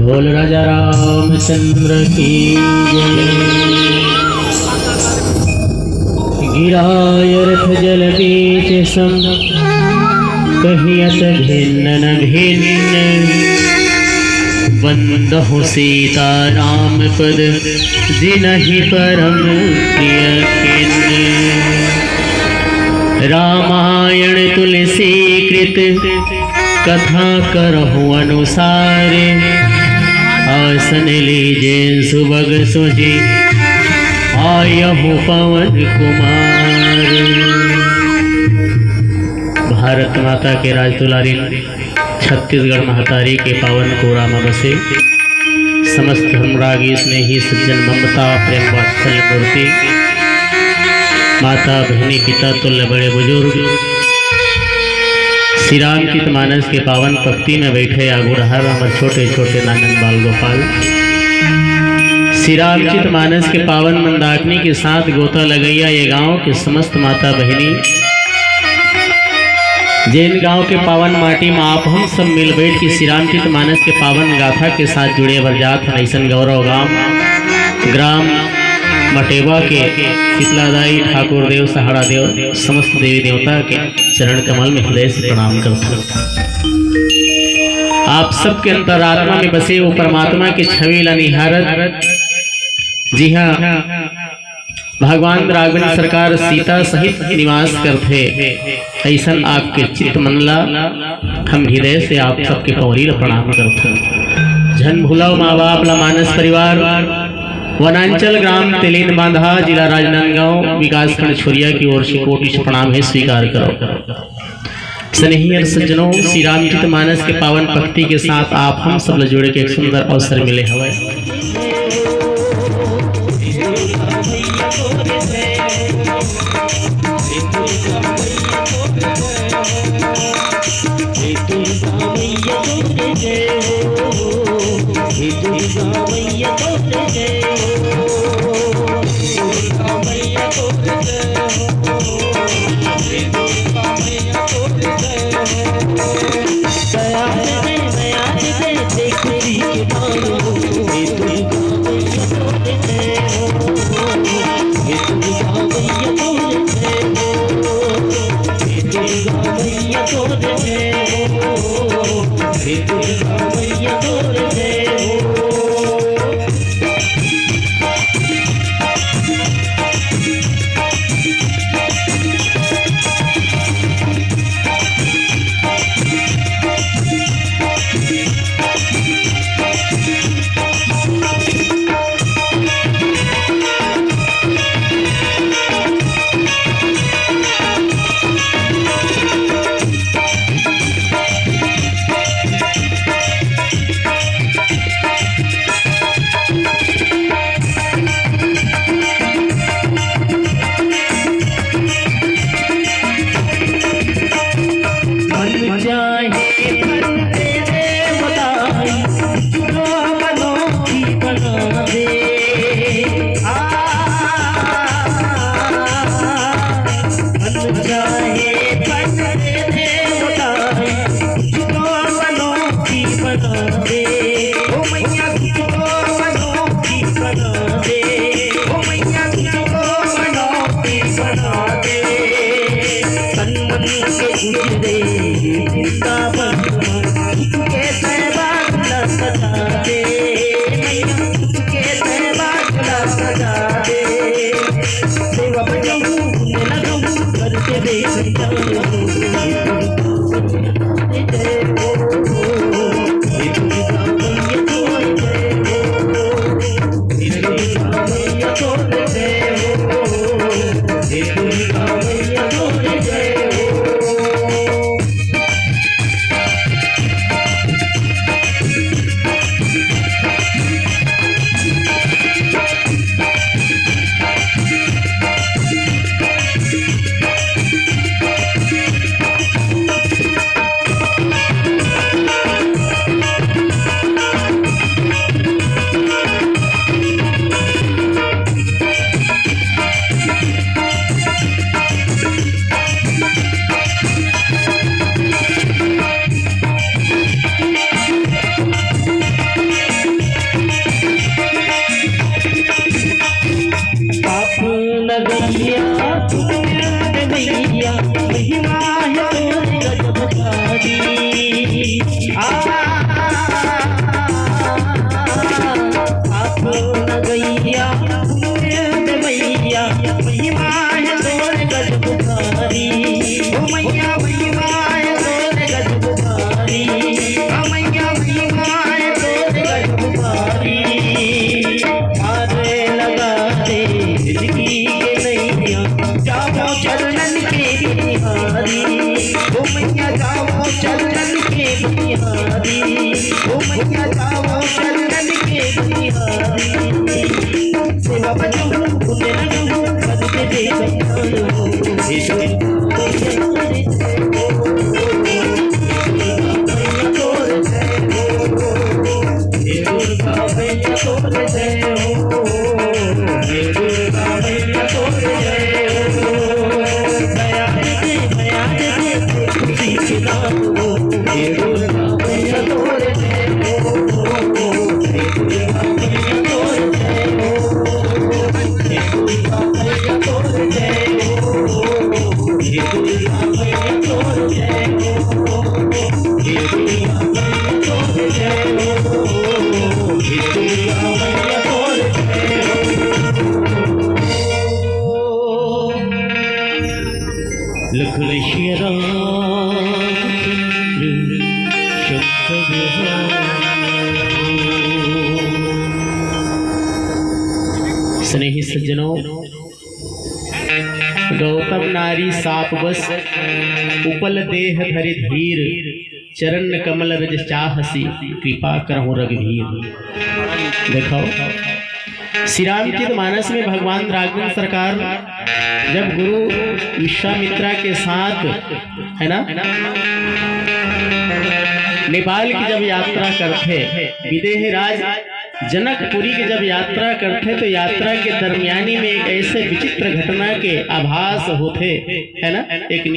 बोल राजा रामचंद्र की जय। गिराय रथ जल बीच सम कहियत भिन्न न भिन्न। वंदहु सीता राम पद जिनहि परम प्रिय खिन्न। रामायण तुलसी कृत कथा करहु अनुसार। आसन लीजे सुबग सुझी आयहु पवन कुमार। भारत माता के राज दुलारी छत्तीसगढ़ महतारी के पावन कोरा में बसे समस्त अनुरागी स्नेही सज्जन ममता प्रेम वात्सल्य मूर्ति माता बहनी पिता तुल्य बड़े बुजुर्ग श्री रामचित मानस के पावन पंक्ति में बैठे आगू रहा हमारे छोटे छोटे नानक बाल गोपाल। श्री रामचित मानस के पावन मंदाकिनी के साथ गोता लगैया ये गांव के समस्त माता बहनी जैन गांव के पावन माटी में आप हम सब मिल बैठ के श्री रामचित मानस के पावन गाथा के साथ जुड़े बरजात हैं। ऐसा गौरव गांव ग्राम मटेवा के शीतलादाई ठाकुर देव सहारा देव समस्त देवी देवता के चरण कमल में हृदय से प्रणाम करता हूँ। आप सबके अंतरात्मा में बसे वो परमात्मा की छवि निहारत। जी हाँ, भगवान राघवेंद्र सरकार सीता सहित निवास करते ऐसा आपके चित्त मनला हम हृदय से आप सबके पौरी प्रणाम करते। झन भूलाओ माँ बाप ला मानस परिवार वनांचल ग्राम तेलीन बांधा जिला राजनांदगांव विकास खंड छोरिया की ओर से कोटि प्रणाम है स्वीकार करो। स्नेही सज्जनों, श्री रामचित मानस के पावन भक्ति के साथ आप हम सब जुड़े के एक सुंदर अवसर मिले हवे। आप न गैया मैया महिमा है तोर गजब भारी ओ मैया महिमा है तोर गजब भारी ओ मैया महिमा है तोर गजब भारी मारे लगा दे जिंदगी के नैया जाओ चरणन के बिहारी ओ मैया जाओ चरणन के बिहारी ओ मैया जाओ चरणन के बिहारी सेवा बचो पुण्य लगो करते दे स्नेही सज्जनों, गौतम नारी साप बस उपल देह धरि धीर चरण कमल रज चाहसी कृपा करहु रघुवीर। देखो श्री रामचरित मानस में भगवान राघवेंद्र सरकार जब गुरु विश्वामित्रा के साथ है ना नेपाल की जब यात्रा करते, विदेह राज जनकपुरी की जब यात्रा करते तो यात्रा के दरमियानी में एक ऐसे विचित्र घटना के आभास होते है ना। एक